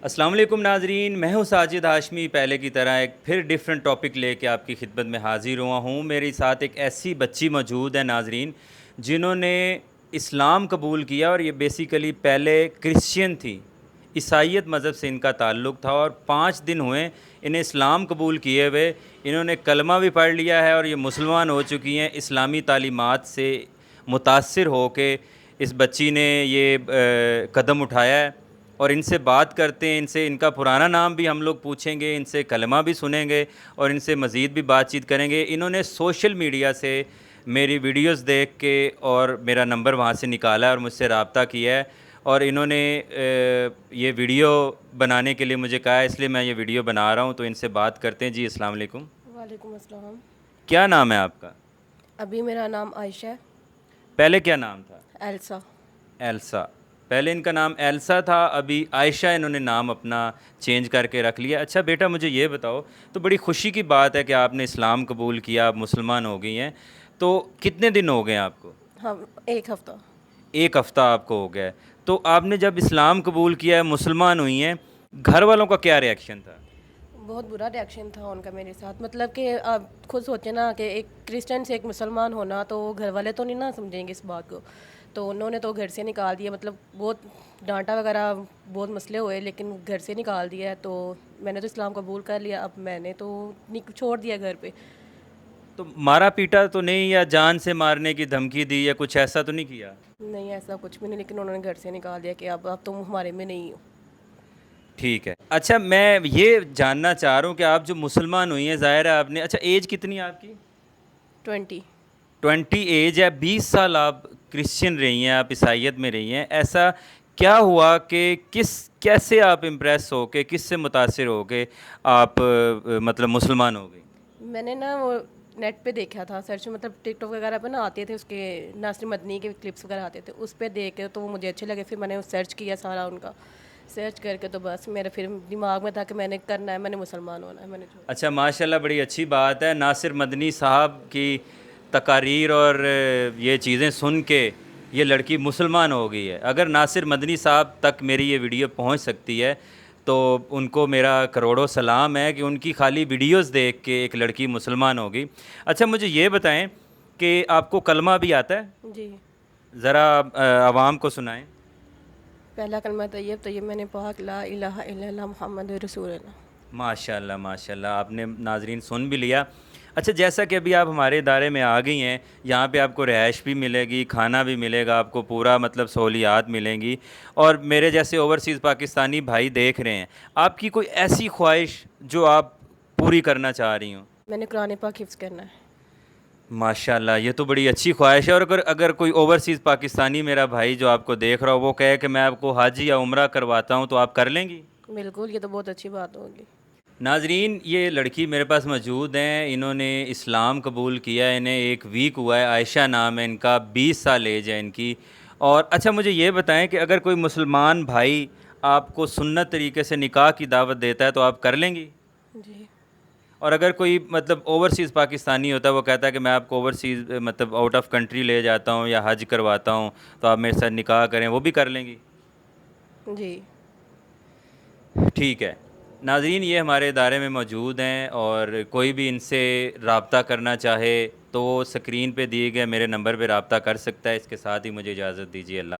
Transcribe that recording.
السلام علیکم ناظرین، میں ہوں ساجد ہاشمی، پہلے کی طرح ایک پھر ڈیفرنٹ ٹاپک لے کے آپ کی خدمت میں حاضر ہوا ہوں۔ میرے ساتھ ایک ایسی بچی موجود ہے ناظرین، جنہوں نے اسلام قبول کیا، اور یہ بیسیکلی پہلے کرسچین تھی، عیسائیت مذہب سے ان کا تعلق تھا، اور 5 دن ہوئے انہیں اسلام قبول کیے ہوئے۔ انہوں نے کلمہ بھی پڑھ لیا ہے اور یہ مسلمان ہو چکی ہیں۔ اسلامی تعلیمات سے متاثر ہو کے اس بچی نے یہ قدم اٹھایا ہے، اور ان سے بات کرتے ہیں، ان کا پرانا نام بھی ہم لوگ پوچھیں گے، ان سے کلمہ بھی سنیں گے، اور ان سے مزید بھی بات چیت کریں گے۔ انہوں نے سوشل میڈیا سے میری ویڈیوز دیکھ کے اور میرا نمبر وہاں سے نکالا ہے اور مجھ سے رابطہ کیا ہے، اور انہوں نے یہ ویڈیو بنانے کے لیے مجھے کہا ہے، اس لیے میں یہ ویڈیو بنا رہا ہوں۔ تو ان سے بات کرتے ہیں۔ جی السلام علیکم، وعلیکم السلام۔ کیا نام ہے آپ کا؟ ابھی میرا نام عائشہ ہے۔ پہلے کیا نام تھا؟ ایلسا۔ ایلسا۔ پہلے ان کا نام ایلسا تھا، ابھی عائشہ انہوں نے نام اپنا چینج کر کے رکھ لیا۔ اچھا بیٹا، مجھے یہ بتاؤ، تو بڑی خوشی کی بات ہے کہ آپ نے اسلام قبول کیا، آپ مسلمان ہو گئی ہیں، تو کتنے دن ہو گئے ہیں آپ کو؟ ہم ایک ہفتہ۔ 1 ہفتہ آپ کو ہو گیا ہے۔ تو آپ نے جب اسلام قبول کیا ہے، مسلمان ہوئی ہیں، گھر والوں کا کیا ریئیکشن تھا؟ بہت برا ریئیکشن تھا ان کا میرے ساتھ، مطلب کہ آپ خود سوچیں نا کہ ایک کرسچن سے ایک مسلمان ہونا، تو گھر والے تو نہیں نا سمجھیں گے اس بات کو، تو انہوں نے تو گھر سے نکال دیا، مطلب بہت ڈانٹا وغیرہ، بہت مسئلے ہوئے، لیکن گھر سے نکال دیا ہے۔ تو میں نے تو اسلام قبول کر لیا، اب میں نے تو چھوڑ دیا گھر پہ۔ تو مارا پیٹا تو نہیں، یا جان سے مارنے کی دھمکی دی، یا کچھ ایسا تو نہیں کیا؟ نہیں، ایسا کچھ بھی نہیں، لیکن انہوں نے گھر سے نکال دیا کہ اب تم ہمارے میں نہیں ہو۔ ٹھیک ہے۔ اچھا میں یہ جاننا چاہ رہا ہوں کہ آپ جو مسلمان ہوئی ہیں، ظاہر ہے آپ نے، اچھا ایج کتنی ہے آپ کی؟ 20۔ 20 ایج ہے، 20 سال آپ کرسچن رہی ہیں، آپ عیسائیت میں رہی ہیں۔ ایسا کیا ہوا کہ کیسے آپ امپریس ہو کے، کس سے متاثر ہو کے آپ مطلب مسلمان ہو گئی؟ میں نے نا وہ نیٹ پہ دیکھا تھا، سرچ، مطلب ٹک ٹاک وغیرہ پہ نا آتے تھے اس کے، ناصر مدنی کے کلپس وغیرہ آتے تھے، اس پہ دیکھ کے تو وہ مجھے اچھے لگے، پھر میں نے سرچ کیا سارا ان کا، سرچ کر کے تو بس میرے پھر دماغ میں تھا کہ میں نے کرنا ہے، میں نے مسلمان ہونا ہے، میں نے چھوڑا۔ اچھا ماشاءاللہ، بڑی اچھی بات ہے۔ ناصر مدنی صاحب کی تقاریر اور یہ چیزیں سن کے یہ لڑکی مسلمان ہو گئی ہے۔ اگر ناصر مدنی صاحب تک میری یہ ویڈیو پہنچ سکتی ہے تو ان کو میرا کروڑوں سلام ہے کہ ان کی خالی ویڈیوز دیکھ کے ایک لڑکی مسلمان ہو گئی۔ اچھا مجھے یہ بتائیں کہ آپ کو کلمہ بھی آتا ہے؟ جی۔ ذرا عوام کو سنائیں۔ پہلا کلمہ طیب طیب میں نے پاک لا الہ الا اللہ محمد رسول اللہ۔ ماشاء اللہ ماشاء اللہ، آپ نے ناظرین سن بھی لیا۔ اچھا جیسا کہ ابھی آپ ہمارے ادارے میں آ گئی ہیں، یہاں پہ آپ کو رہائش بھی ملے گی، کھانا بھی ملے گا، آپ کو پورا مطلب سہولیات ملیں گی، اور میرے جیسے اوورسیز پاکستانی بھائی دیکھ رہے ہیں، آپ کی کوئی ایسی خواہش جو آپ پوری کرنا چاہ رہی ہوں؟ میں نے قرآن پاک حفظ کرنا ہے۔ ماشاء اللہ، یہ تو بڑی اچھی خواہش ہے۔ اور اگر کوئی اوورسیز پاکستانی میرا بھائی جو آپ کو دیکھ رہا ہو، وہ کہے کہ میں آپ کو حج یا عمرہ کرواتا ہوں، تو آپ کر لیں گی؟ بالکل، یہ تو بہت اچھی بات ہوگی۔ ناظرین، یہ لڑکی میرے پاس موجود ہیں، انہوں نے اسلام قبول کیا ہے، انہیں 1 ویک ہوا ہے، عائشہ نام ہے ان کا، 20 سال ایج ہے ان کی۔ اور اچھا مجھے یہ بتائیں کہ اگر کوئی مسلمان بھائی آپ کو سنت طریقے سے نکاح کی دعوت دیتا ہے تو آپ کر لیں گی؟ جی۔ اور اگر کوئی مطلب اوورسیز پاکستانی ہوتا ہے، وہ کہتا ہے کہ میں آپ کو اوورسیز مطلب آؤٹ آف کنٹری لے جاتا ہوں یا حج کرواتا ہوں، تو آپ میرے ساتھ نکاح کریں، وہ بھی کر لیں گی؟ جی۔ ٹھیک ہے ناظرین، یہ ہمارے ادارے میں موجود ہیں، اور کوئی بھی ان سے رابطہ کرنا چاہے تو وہ اسکرین پہ دیے گئے میرے نمبر پہ رابطہ کر سکتا ہے۔ اس کے ساتھ ہی مجھے اجازت دیجیے۔ اللہ